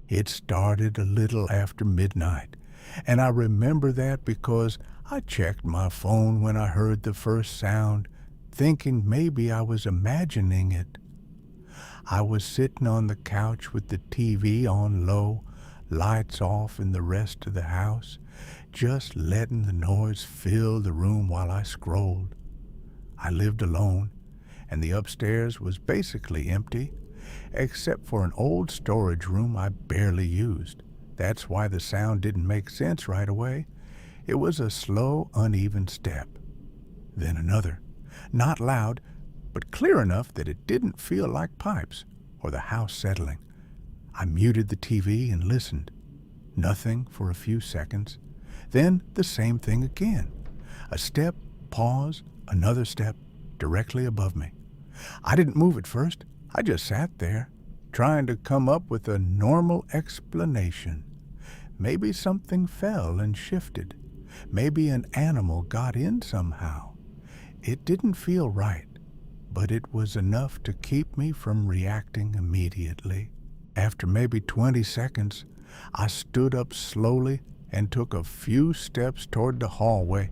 It started a little after midnight, and I remember that because I checked my phone when I heard the first sound, thinking maybe I was imagining it. I was sitting on the couch with the TV on low, lights off in the rest of the house, just letting the noise fill the room while I scrolled. I lived alone, and the upstairs was basically empty, except for an old storage room I barely used. That's why the sound didn't make sense right away. It was a slow, uneven step. Then another, not loud, but clear enough that it didn't feel like pipes or the house settling. I muted the TV and listened. Nothing for a few seconds. Then the same thing again. A step, pause, another step, directly above me. I didn't move at first. I just sat there, trying to come up with a normal explanation. Maybe something fell and shifted. Maybe an animal got in somehow. It didn't feel right, but it was enough to keep me from reacting immediately. After maybe 20 seconds, I stood up slowly and took a few steps toward the hallway,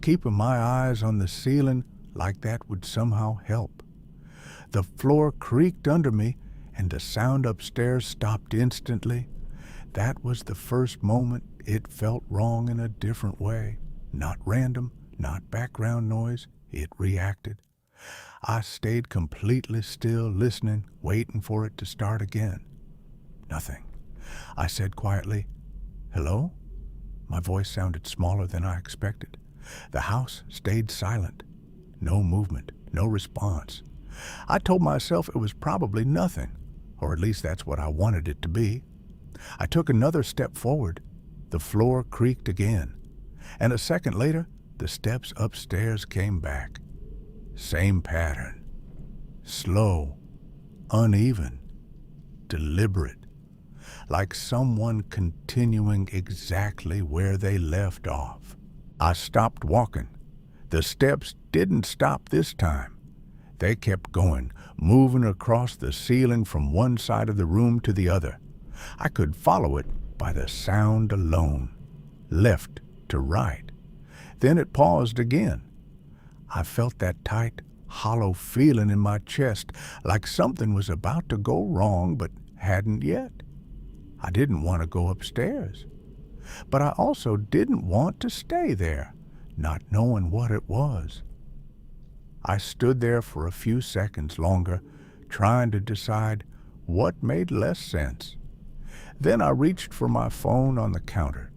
keeping my eyes on the ceiling like that would somehow help. The floor creaked under me, and the sound upstairs stopped instantly. That was the first moment it felt wrong in a different way. Not random, not background noise. It reacted. I stayed completely still, listening, waiting for it to start again. Nothing. I said quietly, "Hello?" My voice sounded smaller than I expected. The house stayed silent. No movement, no response. I told myself it was probably nothing, or at least that's what I wanted it to be. I took another step forward. The floor creaked again, and a second later, the steps upstairs came back. Same pattern. Slow, uneven, deliberate, like someone continuing exactly where they left off. I stopped walking. The steps didn't stop this time. They kept going, moving across the ceiling from one side of the room to the other. I could follow it by the sound alone, left to right. Then it paused again. I felt that tight, hollow feeling in my chest, like something was about to go wrong but hadn't yet. I didn't want to go upstairs, but I also didn't want to stay there, not knowing what it was. I stood there for a few seconds longer, trying to decide what made less sense. Then I reached for my phone on the counter.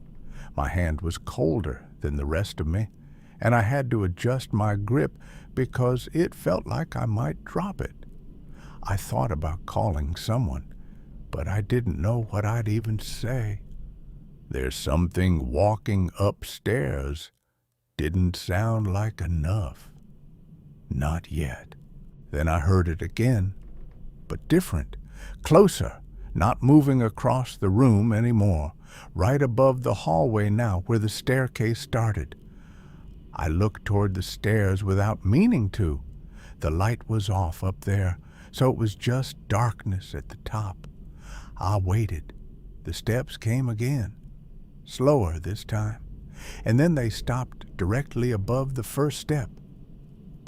My hand was colder than the rest of me, and I had to adjust my grip because it felt like I might drop it. I thought about calling someone, but I didn't know what I'd even say. "There's something walking upstairs" didn't sound like enough. Not yet. Then I heard it again, but different, closer, not moving across the room anymore, right above the hallway now where the staircase started. I looked toward the stairs without meaning to. The light was off up there, so it was just darkness at the top. I waited. The steps came again, slower this time, and then they stopped directly above the first step.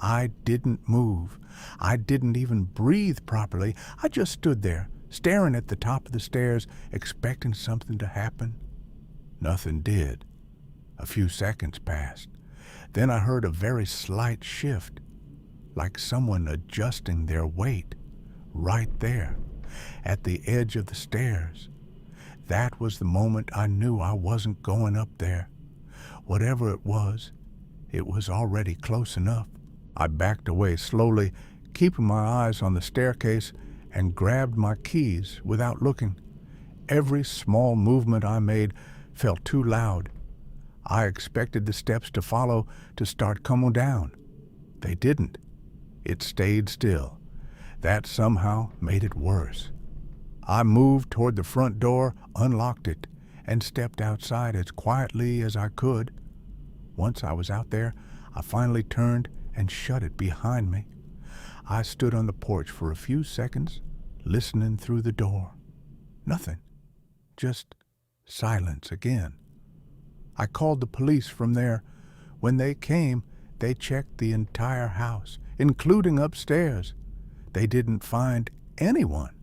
I didn't move. I didn't even breathe properly. I just stood there, staring at the top of the stairs, expecting something to happen. Nothing did. A few seconds passed. Then I heard a very slight shift, like someone adjusting their weight, right there, at the edge of the stairs. That was the moment I knew I wasn't going up there. Whatever it was already close enough. I backed away slowly, keeping my eyes on the staircase, and grabbed my keys without looking. Every small movement I made felt too loud. I expected the steps to follow to start coming down. They didn't. It stayed still. That somehow made it worse. I moved toward the front door, unlocked it, and stepped outside as quietly as I could. Once I was out there, I finally turned and shut it behind me. I stood on the porch for a few seconds, listening through the door. Nothing. just silence again. I called the police from there. When they came, they checked the entire house, including upstairs. They didn't find anyone.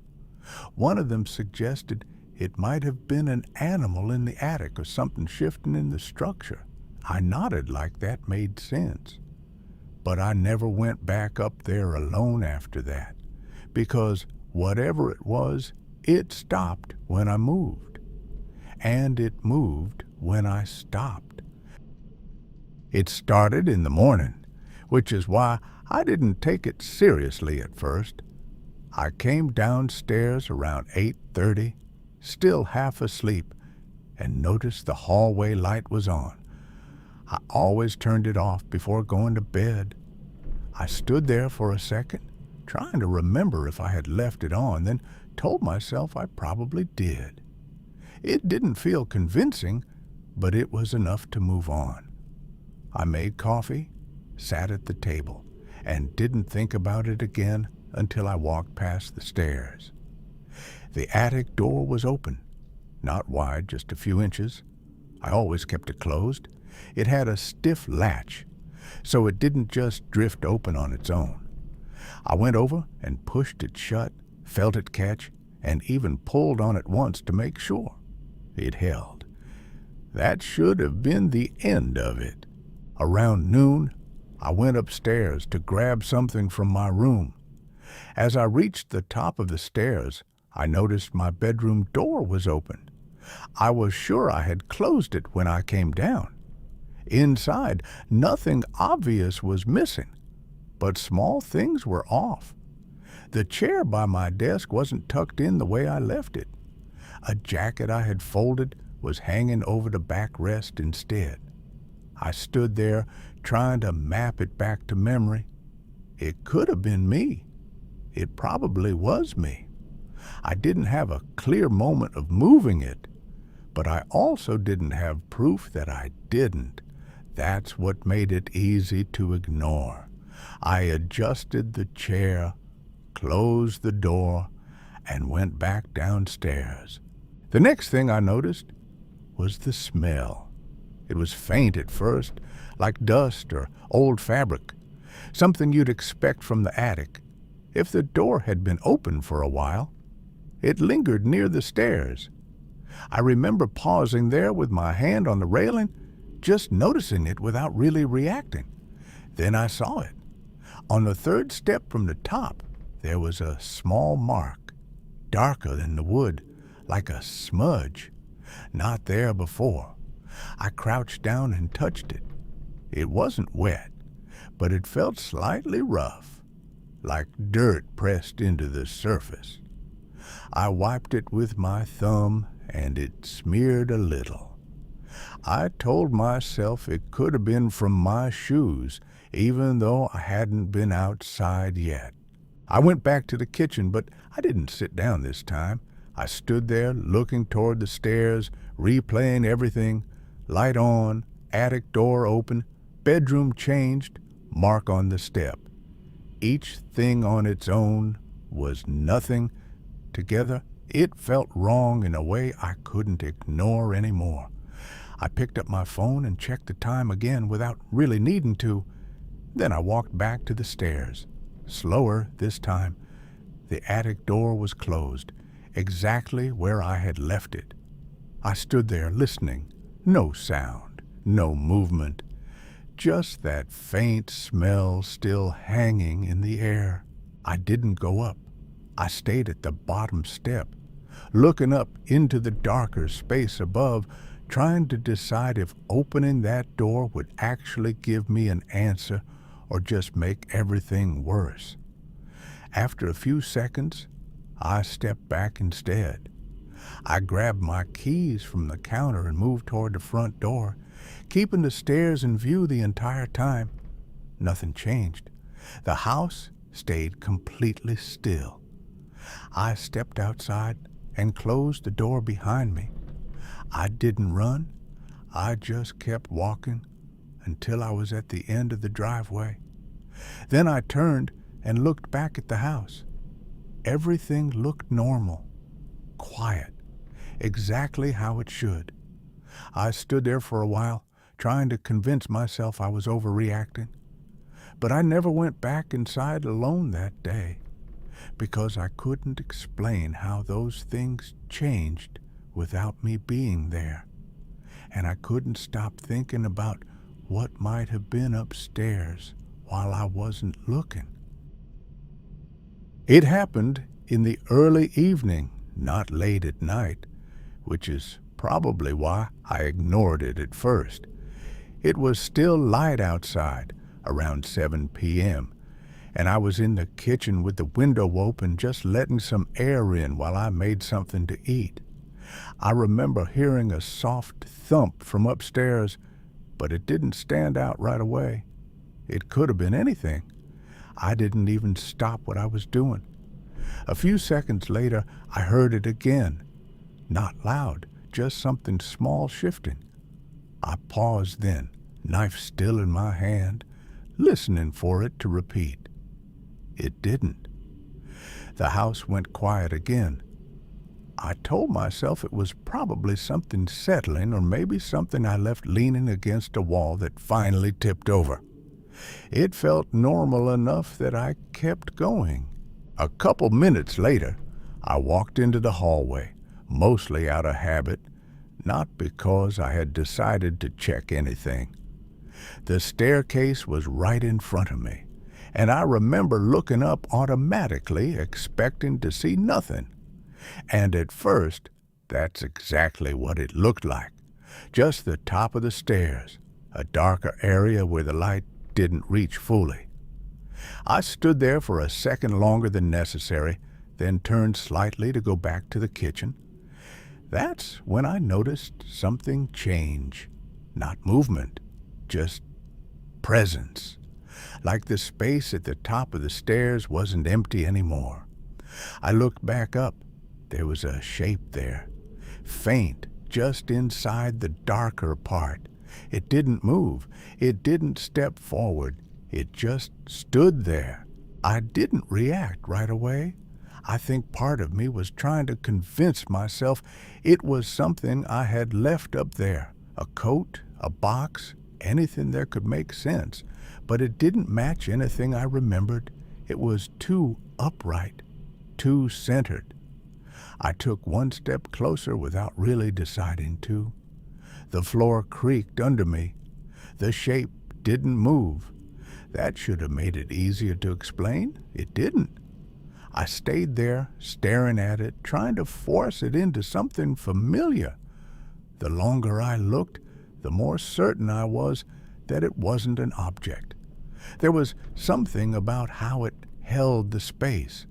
One of them suggested it might have been an animal in the attic or something shifting in the structure. I nodded like that made sense. But I never went back up there alone after that, because whatever it was, it stopped when I moved. And it moved when I stopped. It started in the morning, which is why I didn't take it seriously at first. I came downstairs around 8:30, still half asleep, and noticed the hallway light was on. I always turned it off before going to bed. I stood there for a second, trying to remember if I had left it on, then told myself I probably did. It didn't feel convincing, but it was enough to move on. I made coffee, sat at the table, and didn't think about it again until I walked past the stairs. The attic door was open, not wide, just a few inches. I always kept it closed. It had a stiff latch, so it didn't just drift open on its own. I went over and pushed it shut, felt it catch, and even pulled on it once to make sure. It held. That should have been the end of it. Around noon, I went upstairs to grab something from my room. As I reached the top of the stairs, I noticed my bedroom door was open. I was sure I had closed it when I came down. Inside, nothing obvious was missing, but small things were off. The chair by my desk wasn't tucked in the way I left it. A jacket I had folded was hanging over the backrest instead. I stood there trying to map it back to memory. It could have been me. It probably was me. I didn't have a clear moment of moving it, but I also didn't have proof that I didn't. That's what made it easy to ignore. I adjusted the chair, closed the door, and went back downstairs. The next thing I noticed was the smell. It was faint at first, like dust or old fabric, something you'd expect from the attic. If the door had been open for a while, it lingered near the stairs. I remember pausing there with my hand on the railing, just noticing it without really reacting. Then I saw it. On the third step from the top, there was a small mark, darker than the wood, like a smudge. Not there before. I crouched down and touched it. It wasn't wet, but it felt slightly rough, like dirt pressed into the surface. I wiped it with my thumb, and it smeared a little. I told myself it could have been from my shoes, even though I hadn't been outside yet. I went back to the kitchen, but I didn't sit down this time. I stood there looking toward the stairs, replaying everything. Light on, attic door open, bedroom changed, mark on the step. Each thing on its own was nothing. Together, it felt wrong in a way I couldn't ignore anymore. I picked up my phone and checked the time again without really needing to. Then I walked back to the stairs. Slower this time. The attic door was closed, exactly where I had left it. I stood there listening. No sound, no movement. Just that faint smell still hanging in the air. I didn't go up. I stayed at the bottom step, looking up into the darker space above, trying to decide if opening that door would actually give me an answer or just make everything worse. After a few seconds, I stepped back instead. I grabbed my keys from the counter and moved toward the front door, keeping the stairs in view the entire time. Nothing changed. The house stayed completely still. I stepped outside and closed the door behind me. I didn't run. I just kept walking until I was at the end of the driveway. Then I turned and looked back at the house. Everything looked normal, quiet. exactly how it should. I stood there for a while, trying to convince myself I was overreacting. But I never went back inside alone that day, because I couldn't explain how those things changed without me being there. And I couldn't stop thinking about what might have been upstairs while I wasn't looking. It happened in the early evening, not late at night, which is probably why I ignored it at first. It was still light outside, around 7 p.m., and I was in the kitchen with the window open just letting some air in while I made something to eat. I remember hearing a soft thump from upstairs, but it didn't stand out right away. It could have been anything. I didn't even stop what I was doing. A few seconds later, I heard it again. Not loud, just something small shifting. I paused then, knife still in my hand, listening for it to repeat. It didn't. The house went quiet again. I told myself it was probably something settling, or maybe something I left leaning against a wall that finally tipped over. It felt normal enough that I kept going. A couple minutes later, I walked into the hallway, mostly out of habit, not because I had decided to check anything. The staircase was right in front of me, and I remember looking up automatically, expecting to see nothing. And at first, that's exactly what it looked like. Just the top of the stairs, a darker area where the light didn't reach fully. I stood there for a second longer than necessary, then turned slightly to go back to the kitchen. That's when I noticed something change. Not movement, just presence. Like the space at the top of the stairs wasn't empty anymore. I looked back up. There was a shape there, faint, just inside the darker part. It didn't move. It didn't step forward. It just stood there. I didn't react right away. I think part of me was trying to convince myself it was something I had left up there, a coat, a box, anything that could make sense. But it didn't match anything I remembered. It was too upright, too centered. I took one step closer without really deciding to. The floor creaked under me. The shape didn't move. That should have made it easier to explain. It didn't. I stayed there, staring at it, trying to force it into something familiar. The longer I looked, the more certain I was that it wasn't an object. There was something about how it held the space,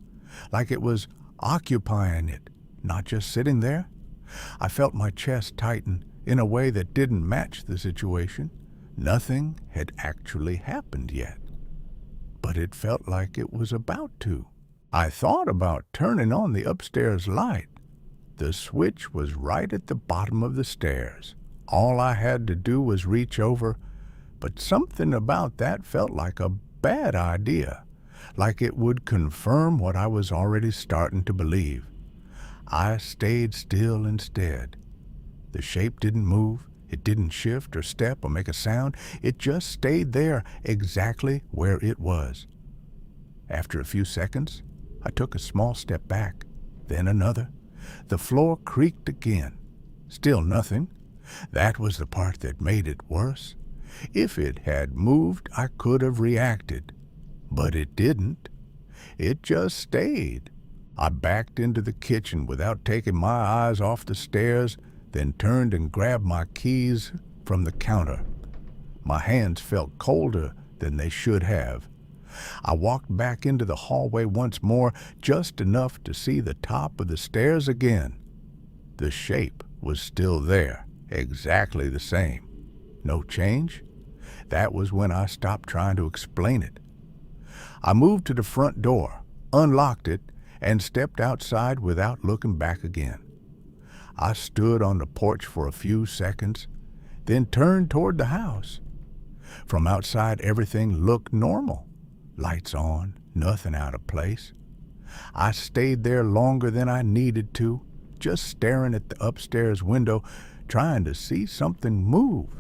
like it was occupying it, not just sitting there. I felt my chest tighten in a way that didn't match the situation. Nothing had actually happened yet, but it felt like it was about to. I thought about turning on the upstairs light. The switch was right at the bottom of the stairs. All I had to do was reach over, but something about that felt like a bad idea, like it would confirm what I was already starting to believe. I stayed still instead. The shape didn't move. It didn't shift or step or make a sound. It just stayed there, exactly where it was. After a few seconds, I took a small step back, then another. The floor creaked again. Still nothing. That was the part that made it worse. If it had moved, I could have reacted. But it didn't. It just stayed. I backed into the kitchen without taking my eyes off the stairs, then turned and grabbed my keys from the counter. My hands felt colder than they should have. I walked back into the hallway once more, just enough to see the top of the stairs again. The shape was still there, exactly the same. No change? That was when I stopped trying to explain it. I moved to the front door, unlocked it, and stepped outside without looking back again. I stood on the porch for a few seconds, then turned toward the house. From outside, everything looked normal. Lights on, nothing out of place. I stayed there longer than I needed to, just staring at the upstairs window, trying to see something move.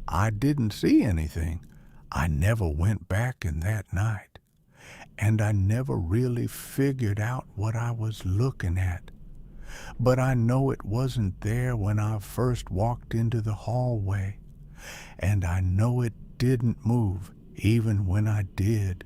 I didn't see anything. I never went back in that night, and I never really figured out what I was looking at. But I know it wasn't there when I first walked into the hallway, and I know it didn't move even when I did.